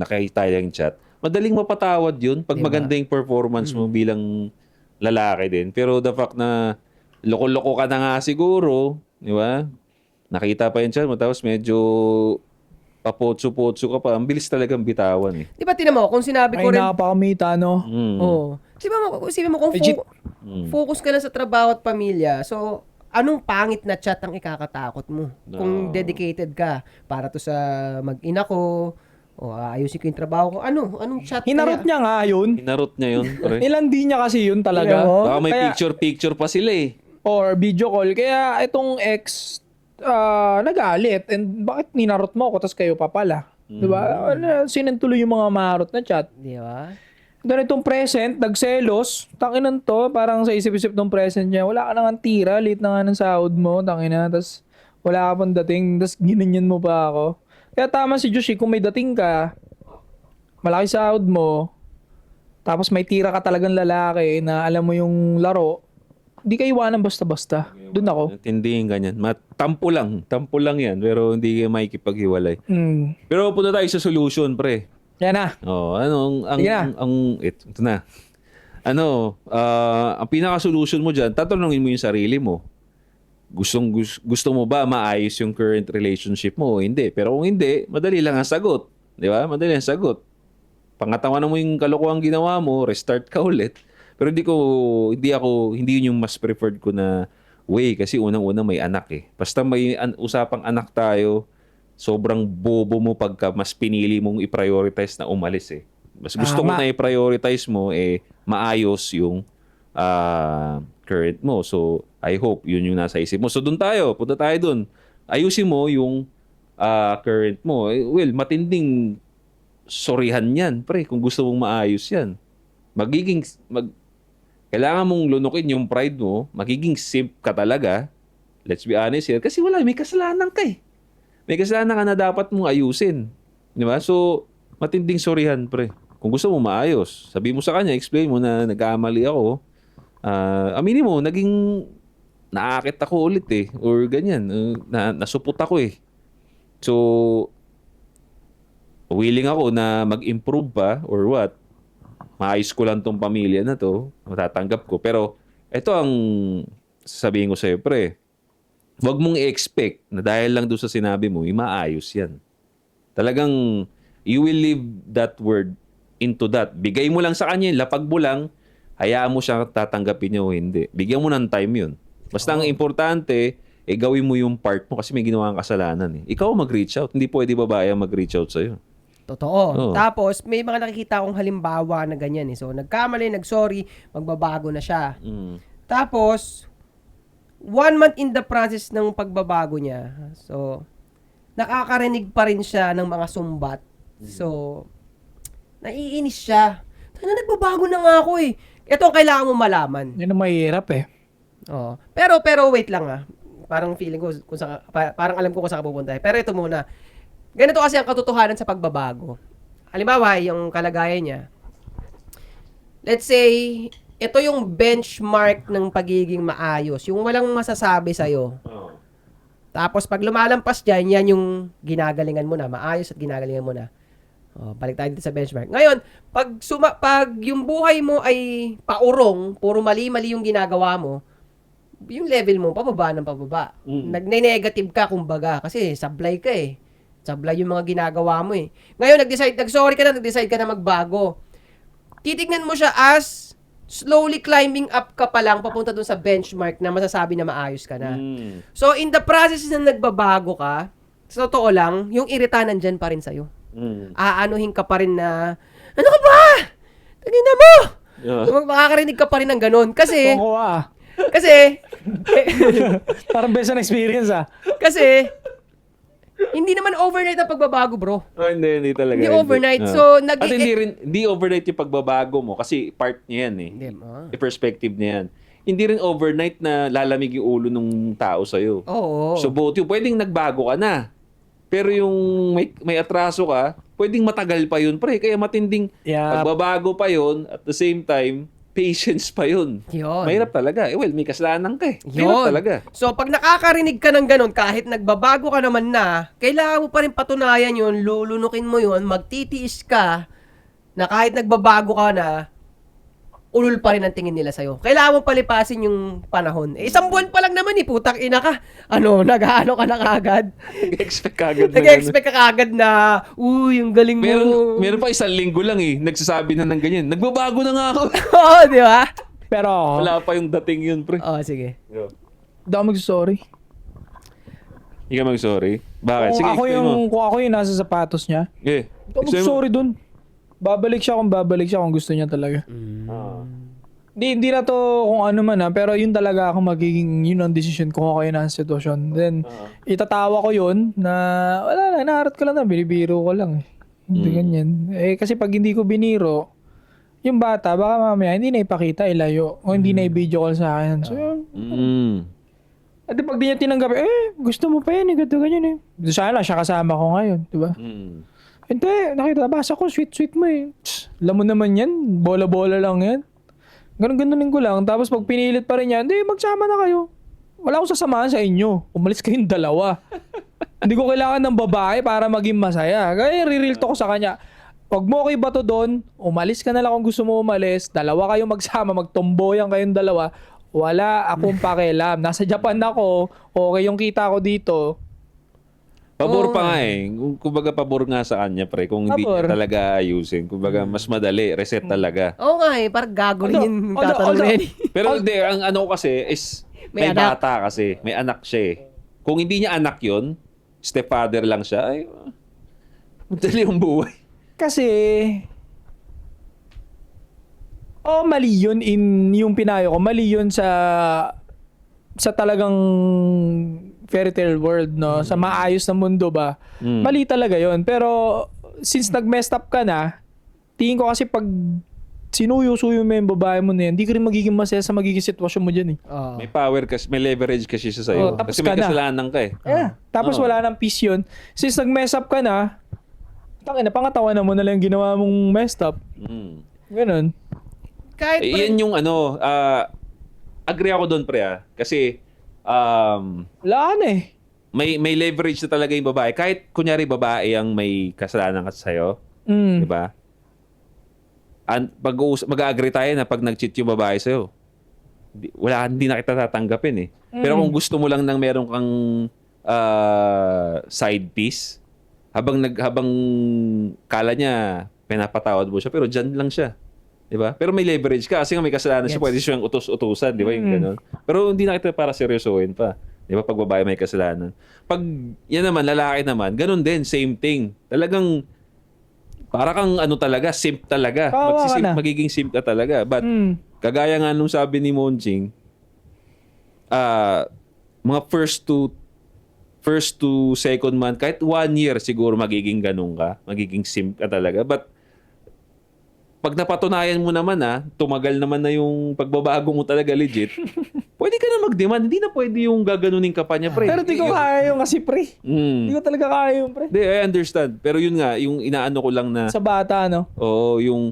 nakita yung chat, madaling mapatawad yun pag Diba? maganda yung performance mo bilang lalaki din. Pero the fact na loko-loko ka na nga siguro, di ba? Nakita pa yun chat mo, tapos medyo papotso-potso ka pa. Ang bilis talagang bitawan eh. Di ba, tinan mo, kung sinabi ko Ay, rin, nakapakamita, no? Mm. oo. Isipin mo kung Legit. focus ka lang sa trabaho at pamilya, so, anong pangit na chat ang ikakatakot mo? Kung No. dedicated ka, para to sa mag-ina ko, o ayusin ko yung trabaho ko, anong chat Hinarot niya nga yun. Hinarot niya yun. Pre. Nilandi niya kasi yun talaga. Tingnan mo. Baka may Kaya- picture-picture pa sila eh. Or video call. Kaya itong ex, nagalit. And bakit ninarot mo ako, tas kayo pa pala? Diba? Sinentuloy yung mga marot na chat. Di ba? Then itong present, nagselos. Tanginan to, parang sa isip-isip ng present niya, wala ka nang tira, late na nga ng sahod mo, tangina, tas wala ka pang dating, tas ginanyan mo pa ako. Kaya tama si Joshi, kung may dating ka, malaki sahod mo, tapos may tira ka talagang lalaki na alam mo yung laro, hindi ka iwanan basta-basta. Doon ako. Hindi yung ganyan. Tampo lang yan, pero hindi ka makikipaghiwalay. Pero punta tayo sa solution, pre. Yan na. Oh, ang Sige na. ito na. Ang pinaka-solution mo diyan, tatanungin mo yung sarili mo. Gusto mo ba maayos yung current relationship mo o hindi? Pero kung hindi, madali lang ang sagot. Di ba? Madali ang sagot. Pangatawanan mo yung kalokohan ginawa mo, restart ka ulit. Pero hindi yun yung mas preferred ko na way kasi unang-una may anak eh. Basta may usapang anak tayo, sobrang bobo mo pagka mas pinili mong i-prioritize na umalis eh. Mas gusto ko Tama. na i-prioritize mo maayos yung current mo. So, I hope yun yung nasa isip mo. So, punta tayo dun. Ayusin mo yung current mo. Well, matinding sorihan yan, pre, kung gusto mong maayos yan. Kailangan mong lunukin yung pride mo, magiging simp ka talaga. Let's be honest here. Kasi may kasalanan ka eh. May kasalanan ka na dapat mong ayusin. Di ba? So, matinding sorihan, pre. Kung gusto mo maayos, sabi mo sa kanya, explain mo na nagkamali ako. Aminin mo, naakit ako ulit eh. Or ganyan. Nasupot ako eh. So, willing ako na mag-improve pa or what. Maayos ko lang tong pamilya na to. Matatanggap ko. Pero, ito ang sasabihin ko sa'yo, pre. Huwag mong i-expect na dahil lang doon sa sinabi mo, maayos yan. Talagang, you will leave that word into that. Bigay mo lang sa kanya, lapag mo lang, hayaan mo siyang tatanggapin niya o hindi. Bigyan mo ng time yun. Basta ang importante, gawin mo yung part mo kasi may ginawa kang kasalanan eh. Ikaw mag-reach out. Hindi pwede babae ang mag-reach out sa'yo. Totoo. Oo. Tapos, may mga nakikita akong halimbawa na ganyan eh. So, nagkamali, nag-sorry, magbabago na siya. Mm. Tapos, 1 month in the process ng pagbabago niya. So, nakakarinig pa rin siya ng mga sumbat. So, naiinis siya. Nagbabago na nga ako eh. Ito ang kailangan mo malaman. Yun ang mahirap eh. Oo. Pero wait lang ah. Parang feeling ko kung saan, parang alam ko kung saan ka pupunta. Pero ito muna. Ganito kasi ang katotohanan sa pagbabago. Halimbawa, yung kalagayan niya. Let's say, ito yung benchmark ng pagiging maayos. Yung walang masasabi sa'yo. Tapos pag lumalampas dyan, yan yung ginagalingan mo na. Maayos at ginagalingan mo na. Balik tayo dito sa benchmark. Ngayon, pag yung buhay mo ay paurong, puro mali-mali yung ginagawa mo, yung level mo, pababa ng pababa. Nagne-negative ka, kumbaga. Kasi sablay ka eh. Sablay yung mga ginagawa mo eh. Ngayon, nag-sorry ka na, nag-decide ka na magbago. Titignan mo siya as slowly climbing up ka pa lang papunta dun sa benchmark na masasabi na maayos ka na. Mm. So, in the process na nagbabago ka, sa totoo lang, yung irita nandyan pa rin sa'yo. Mm. Aanuhin ka pa rin na, ano ka ba? Tagina mo! Yeah. Makakarinig ka pa rin ng ganun. Kasi, Oo ah. kasi, Parang best na experience ah. kasi, hindi naman overnight ang pagbabago, bro. Hindi talaga. Hindi overnight. Ah. So, At hindi overnight yung pagbabago mo kasi part niya yan eh. Hindi, Yung perspective niya yan. Hindi rin overnight na lalamig yung ulo ng tao sa'yo. Oo. So both yung pwedeng nagbago ka na. Pero yung may atraso ka, pwedeng matagal pa yun, pre. Kaya matinding Yeah. pagbabago pa yun at the same time, patience pa yun. Yun. Mahirap talaga. Well, may kasalanan ka eh. Yun. Mahirap talaga. So, pag nakakarinig ka ng ganun, kahit nagbabago ka naman na, kailangan mo pa rin patunayan yun, lulunukin mo yun, magtitiis ka, na kahit nagbabago ka na, ulul pa rin ang tingin nila sa'yo. Kailangan mo palipasin yung panahon. 1 buwan pa lang naman eh, putang ina ka. Nag-ano ka na kagad. Nag-expect ka agad na Nag-expect ka kagad na, uy, yung galing mo. Meron pa 1 linggo lang eh. Nagsasabi na ng ganyan. Nagbabago na nga ako. Oo, di ba? Pero, Wala pa yung dating yun, pre. Oo, sige. hindi ako mag-sorry. Hindi ka mag-sorry. Bakit? Sige, explain mo. Kung ako yung nasa sapatos niya, Eh, hindi ako mag-sorry dun. Babalik siya kung gusto niya talaga. Hindi na to kung ano man pero yun talaga ako magiging yun ang decision kung ako yun ang sitwasyon. Then, itatawa ko yun na wala lang, naharap ko lang na, binibiro ko lang eh. Hindi ganyan. Kasi pag hindi ko biniro, yung bata, baka mamaya hindi na ipakita, ilayo. O hindi na i-video call sa akin. So, yun. At pag di niya tinanggap, gusto mo pa yan, ganito, ganyan eh. Sana siya kasama ko ngayon, di ba? Hindi, basa ko, sweet mo eh. Alam mo naman yan, bola-bola lang yan. Ganun-ganunin ko lang. Tapos pag pinilit pa rin yan, hindi, magsama na kayo. Wala akong sasamahan sa inyo. Umalis kayong dalawa. Hindi ko kailangan ng babae para maging masaya. Kaya re-real to ko sa kanya. Pag mo ako ibato doon, umalis ka na lang kung gusto mo umalis. Dalawa kayong magsama, magtomboyan kayong dalawa. Wala akong pakialam. Nasa Japan ako, okay yung kita ko dito. Pabor pa nga eh. Kumbaga pabor nga sa kanya, pre. Kung hindi niya talaga ayusin. Kumbaga mas madali. Reset talaga. Oo nga eh, parang gago rin yung tatanong na yun. Pero hindi, ang ano ko kasi is may anak. bata kasi. May anak siya eh. Kung hindi niya anak yon, stepfather lang siya, ay madali yung buhay. Kasi, mali yun yung pinayo ko. Mali yun sa talagang fairy tale world, no? Sa maayos na mundo ba? Mali talaga yon. Pero, since nag-messed up ka na, tingin ko kasi pag sinuyo-suyo mo yung babae mo na yan, hindi ka rin magiging masaya sa magiging sitwasyon mo dyan eh. May power kasi, may leverage kasi siya sa'yo. Tapos Kasi may ka na. kasalanan ka eh. Tapos wala nang peace yun. Since nag-mess up ka na, pangatawanan mo na lang yung ginawa mong messed up. Ganun. Kahit Yan yung agree ako doon, pre. Kasi, Wala na eh. may leverage na talaga yung babae. Kahit kunyari babae ang may kasalanan ka sa'yo, di ba? Mag-agree tayo na pag nag-cheat yung babae sa'yo, hindi na kita tatanggapin eh. Pero kung gusto mo lang ng meron kang side piece, habang kala niya pinapatawad mo siya, pero dyan lang siya. Di ba? Pero may leverage ka kasi nga may kasalanan siya, pwede siyang utos-utusan, di ba? Yung ganun. Pero hindi na kita para seryosohin pa. Di ba? Pag babae may kasalanan. Pag yan naman, lalaki naman, ganun din, same thing. Talagang, para kang ano talaga, simp talaga. Kawawa ka na. Magiging simp ka talaga. But, kagaya nga nung sabi ni Monching, mga first to second month, kahit 1 year siguro magiging ganun ka. Magiging simp ka talaga. But, pag napatunayan mo naman tumagal naman na yung pagbabago mo talaga legit, pwede ka na mag-demand. Hindi na pwede yung gaganunin ka pa niya, pre. Pero di ko kaya yung kasi, pre. Di ko talaga kaya yung, pre. Hindi, I understand. Pero yun nga, yung inaano ko lang na, Sa bata, no? oo, yung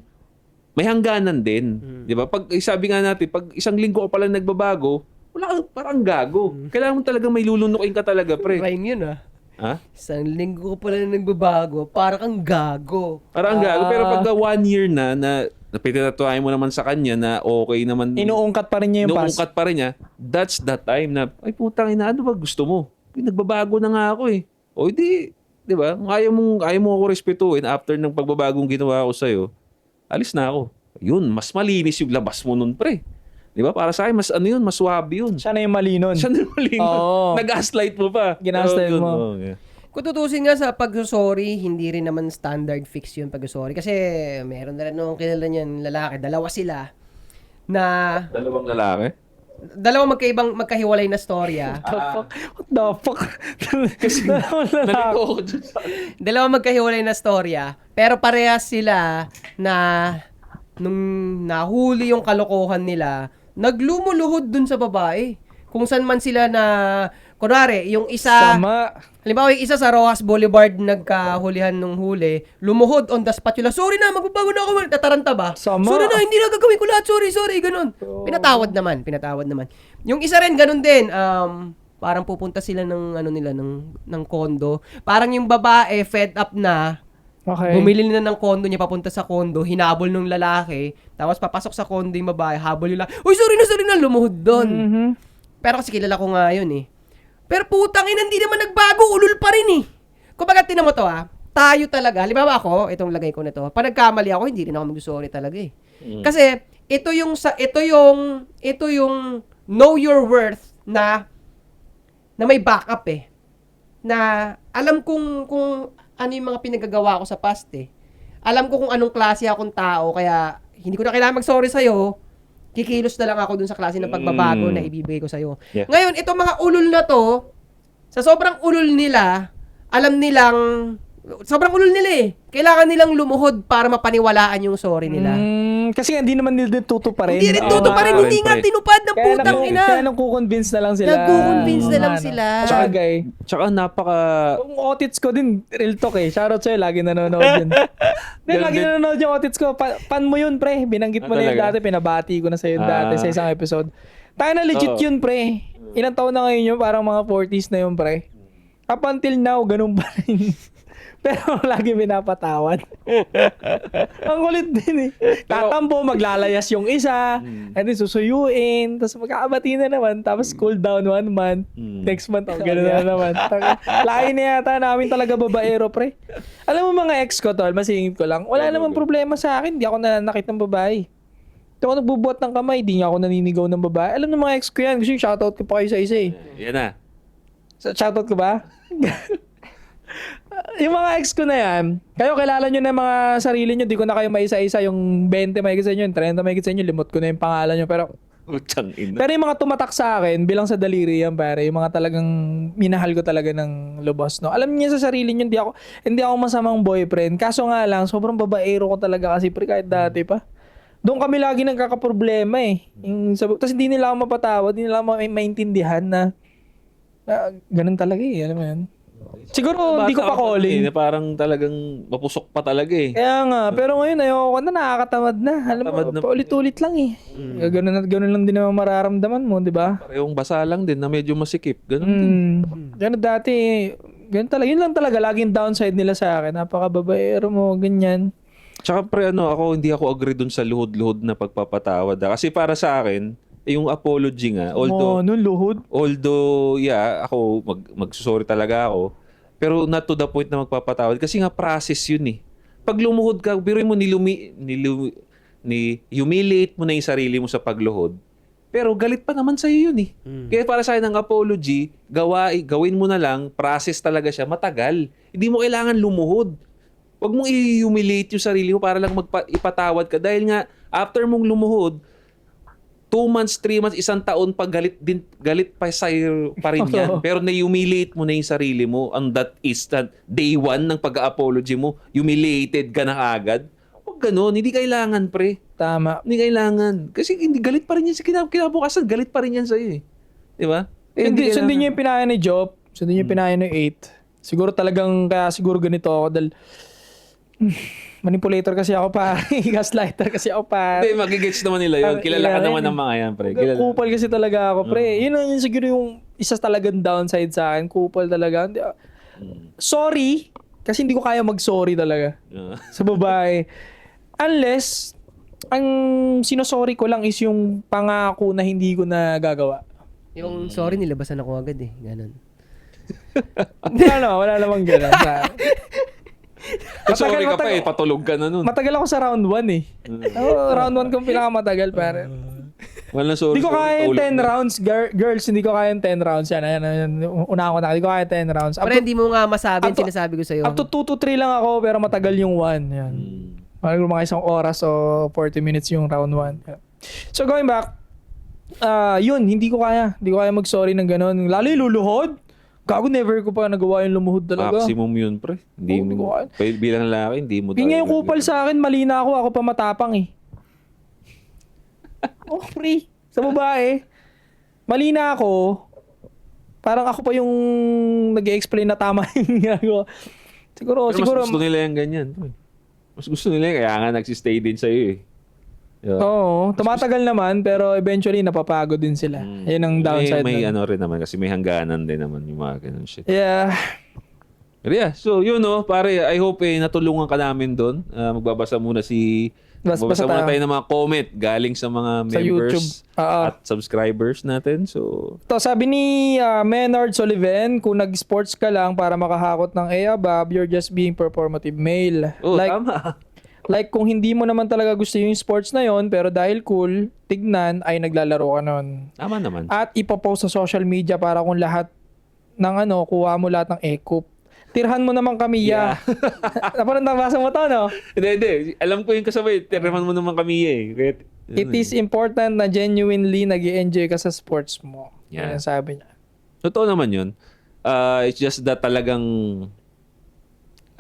may hangganan din. Di ba? Pag sabi nga natin, pag isang linggo ka palang nagbabago, wala kang parang gago. Kailangan mo talagang may lulunukin ka talaga, pre. Rhyme yun Ha? Isang linggo ko pala na nagbabago, para kang gago. Parang gago. Pero pag 1 year na pinatunayan mo naman sa kanya na okay naman, Inuungkat pa rin niya yung past. inuungkat pa rin niya, that's the time na, ay putang ina, ano ba gusto mo? Nagbabago na nga ako eh. O di ba? Ayaw mo ako respetuhin after ng pagbabagong ginawa ko sa'yo, alis na ako. Yun, mas malinis yung labas mo nun, pre. Di ba? Para sa akin, mas ano yun, mas swabe yun. Siya na yung mali nun. Siya na mali nun. Oo. Nag-gaslight mo pa. Ginaslight Pero yun, mo. yeah. Kung tutusin nga sa pag-sorry, hindi rin naman standard fix yun pag-sorry. Kasi meron na rin nung kilala niyan lalaki, dalawa sila na Dalawang lalaki? magkahiwalay na storya. What the fuck? Kasi Nalito ako dun sa... Dalawang magkahiwalay na storya, pero parehas sila na nung nahuli yung kalokohan nila, naglumuluhod dun sa babae. Kung saan man sila na, kunwari, yung isa, Sama. halimbawa yung isa sa Rojas Boulevard nagkahulihan nung huli, lumuhod on the spot yun. Sorry na, magbabago na ako. Tataranta ba? Sama. Sorry na, hindi na gagawin ko lahat. Sorry, ganun. Pinatawad naman. Yung isa rin, ganun din. Parang pupunta sila ng, ng condo. Parang yung babae, fed up na, Okay. bumili na ng condo niya papunta sa condo, hinabol nung lalaki, tapos papasok sa condo yung babae, habol yung lalaki, uy, sorry na, lumuhod doon. Mhm. Pero kasi kilala ko nga yun eh. Pero putang ina, hindi naman nagbago, ulul pa rin eh. Kumbaga, tinan mo to tayo talaga, halimbawa ako, itong lagay ko na to, pag nagkamali ako, hindi rin ako mag-sorry talaga eh. Kasi, ito yung know your worth na may backup eh. Na alam kung ano yung mga pinagagawa ko sa past eh. Alam ko kung anong klase akong tao, kaya hindi ko na kailangan mag-sorry sa'yo. Kikilos na lang ako dun sa klase ng pagbabago na ibibigay ko sa'yo. Yeah. Ngayon, itong mga ulol na to, sa sobrang ulol nila, sobrang ulol nila eh. Kailangan nilang lumuhod para mapaniwalaan yung sorry nila. Kasi hindi naman nila tutuparin. Hindi rin tutuparin, hindi nga tinupad ng putang ina. Kaya nagkukonvince na lang sila. Nagkukonvince na lang sila. Bagay. Tsaka napaka... Yung otits ko din, real talk eh. Shoutout sa'yo, lagi nanonood yun. Lagi nanonood yung otits ko. Fan mo yun, pre. Binanggit mo na yun talaga? dati. Pinabati ko na sa'yo dati sa isang episode. Tayo na legit yun, pre. Ilang taon na ngayon yun? Parang mga 40s na yun, pre. Up until now, ganun pa rin. Pero lagi pinapatawad. Ang kulit din eh. Tatampo, maglalayas yung isa, and then susuyuin, tapos magkakabati na naman, tapos cool down 1 month, next month, gano'n na naman. Lain na yata namin talaga babaero, pre. Alam mo mga ex ko, tol, masingit ko lang, wala namang problema sa akin, di ako nananakit ng babae. Di ako nagbubuhat ng kamay, di nga ako naninigaw ng babae. Alam ng mga ex ko yan, gusto yung shoutout ko pa kayo sa isa eh. Yan na. Shoutout ko ba? Yung mga ex ko na yan, kayo kilala nyo na mga sarili nyo, di ko na kayo maisa-isa, yung 20 mahigit sa inyo, yung 30 mahigit sa inyo, limot ko na yung pangalan nyo, pero Utang ina. yung mga tumatak sa akin, bilang sa daliri yan, pare, yung mga talagang minahal ko talaga ng lubos, no? Alam niya sa sarili nyo, hindi ako masamang boyfriend, kaso nga lang, sobrang babaero ko talaga kasi, pre, kahit dati pa. Doon kami lagi nagkakaproblema eh. Tapos hindi nila ako mapatawad, hindi nila ako maintindihan na ganun talaga eh, alam mo yun? Siguro hindi ko pa calling. Parang talagang mapusok pa talaga eh. Kaya nga, pero ngayon ayoko na, nakakatamad na. Alam mo, Tamad na. paulit-ulit lang eh. Ganun at ganun lang din naman mararamdaman mo, di ba? Parehong basa lang din na medyo masikip. Ganun din. Ganun dati, ganun talaga. Yun lang talaga, laging downside nila sa akin. Napakababaero mo, ganyan. Tsaka pre, hindi ako agree dun sa luhod-luhod na pagpapatawad. Kasi para sa akin, yung apology nga, Luhod. although yeah, ako magsusorry talaga ako, pero not to the point na magpapatawad kasi nga process yun eh. Pag lumuhod ka, biruin mo humiliate mo na yung sarili mo sa pagluhod, Pero galit pa naman sa'yo yun eh. Kaya para sa akin ang apology, gawin mo na lang, process talaga siya, matagal. Hindi mo kailangan lumuhod. Huwag mong i-humiliate yung sarili mo para lang ipatawad ka. Dahil nga, after mong lumuhod, 2 months, 3 months, 1 taon pa galit pa sa'yo pa rin yan. Pero na-humiliate mo na yung sarili mo on that instant, day 1 ng pag-apology mo, humiliated ka na agad. Huwag ganun, hindi kailangan, pre. Tama. Hindi kailangan. Kasi hindi galit pa rin yan sa kinabukasan. Galit pa rin yan sa'yo eh. Di ba? Sundin niyo yung pinaya ni Job. Sundin niyo yung pinaya ni 8. Siguro talagang, kaya siguro ganito ako dahil manipulator kasi ako pa. Gaslighter kasi ako pa. Hindi, magigets naman nila yun. Kilala ka naman ng mga yan, pre. Kilala. Kupal kasi talaga ako, pre. Yun ang siguro yung isa talagang downside sa akin. Kupal talaga. Sorry. Kasi hindi ko kaya mag-sorry talaga sa babae. Unless, ang sinosorry ko lang is yung pangako na hindi ko na gagawa. Yung sorry, nilabasan ako agad eh. Ganon. Wala namang gano'n. Sorry ka pa eh, patulog ka na nun. Matagal ako sa round 1 eh. Round 1 kong pinakamatagal, pare. Wala sorry. Hindi ko kaya yung 10 tulog na. rounds. Girls, hindi ko kaya yung 10 rounds. Yan. Una ko na. Hindi ko kaya 10 rounds. Pero hindi mo nga masabi yung sinasabi ko sa'yo. Up to 2 to 3 lang ako, pero matagal yung 1. Yan. Parang mga isang oras o 40 minutes yung round 1. So going back, yun, hindi ko kaya. Hindi ko kaya mag-sorry ng ganun. Lalo yung luluhod. Gago, never ko pa nagawa yung lumuhod talaga. Maximum yun, pre. Hindi mo. Bilang lalaki, hindi mo. Yung ngayon kupal sa akin, mali na ako pa matapang eh. Pre. Sa babae, mali na ako. Parang ako pa yung nag-explain na tama yung ginagawa. Siguro. Mas gusto nila yung ganyan, pre. Mas gusto nila yung kaya nga nagsistay din sa'yo eh. Yeah. Oo, tumatagal naman pero eventually napapagod din sila. Yan ang downside. May ano rin naman kasi may hangganan din naman yung mga ganun shit. Yeah. Pero yeah, so yun pare, I hope natulungan ka namin doon. Magbabasa muna magbabasa muna tayo ng mga comment galing sa mga Sa YouTube. members at subscribers natin. So, To sabi ni Menard Sullivan, kung nag-sports ka lang para makahakot ng A above, you're just being performative male. tama. Like kung hindi mo naman talaga gusto yung sports na yon pero dahil cool, tignan ay naglalaro ka nun. Tama naman. At ipopost sa social media para kung lahat ng kuha mo lahat ng ekup. Tirhan mo naman kami, ya. Parang nabasa mo to, no? Hindi. Alam ko yung kasabay. Tiraman mo naman kami eh. It is important na genuinely nag-i-enjoy ka sa sports mo. Yeah. Yan ang sabi niya. Totoo naman yun. It's just that talagang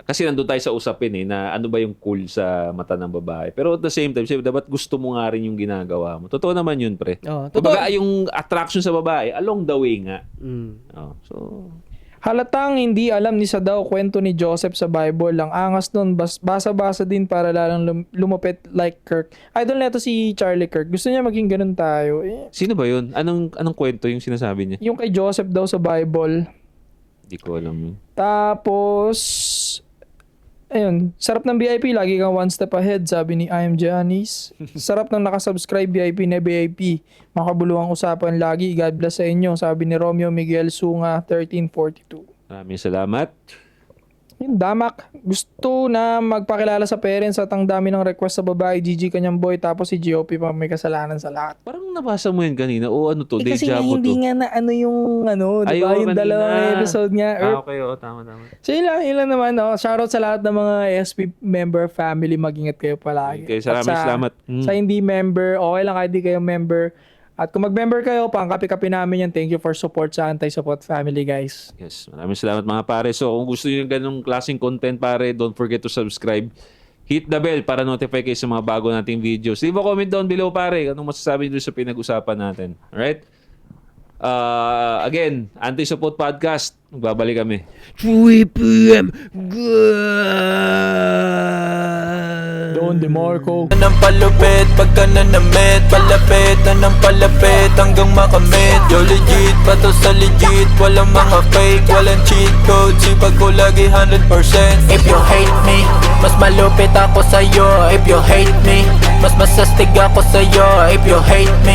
kasi nandun tayo sa usapin na ano ba yung cool sa mata ng babae. Pero at the same time, dapat gusto mo nga rin yung ginagawa mo. Totoo naman yun, pre. Kumbaga, yung attraction sa babae, along the way nga. So, halatang hindi alam ni Sadaw kwento ni Joseph sa Bible. Ang angas nun, basa-basa din para lalang lumupit like Kirk. Idol neto si Charlie Kirk. Gusto niya maging ganun tayo. Sino ba yun? Anong kwento yung sinasabi niya? Yung kay Joseph daw sa Bible. Hindi ko alam yun. Tapos, ayun, sarap ng VIP, lagi kang one step ahead, sabi ni I am Janice. Sarap ng nakasubscribe VIP na VIP. Makabuluhang usapan lagi, God bless sa inyo, sabi ni Romeo Miguel Sunga, 1342. Maraming salamat. Yung Damak, gusto na magpakilala sa parents at ang dami ng request sa babae, Gigi kanyang boy, tapos si GOP pa may kasalanan sa lahat. Parang nabasa mo yan kanina. O ano to? Kasi Deja vu hindi to. nga na diba? Yung kanina. dalawang episode nga. Okay, tama. So yun lang naman, shoutout sa lahat ng mga SP member family, mag-ingat kayo palagi. Okay, At salamat. Sa hindi member, okay lang kahit di kayo member. At kung mag-member kayo, pangkapi-kapi namin yan. Thank you for support sa Anti-Support Family, guys. Yes, maraming salamat mga pare. So kung gusto niyo ng ganung klaseng content pare, don't forget to subscribe. Hit the bell para notify kayo sa mga bago nating videos. Leave a comment down below pare. Anong masasabi niyo sa pinag-usapan natin? Alright? Again, Anti-Support Podcast. Magbabalik kami. 3 p.m. Doon, DeMarco. Ng palupit, pagka nanamit palapit na ng palapit hanggang makamit. Yo legit, pato sa legit. Walang mga fake, walang cheat code. Sipag ko lagi 100%. If you hate me, mas malupit ako sa'yo. If you hate me, mas masastig ako sa'yo. If you hate me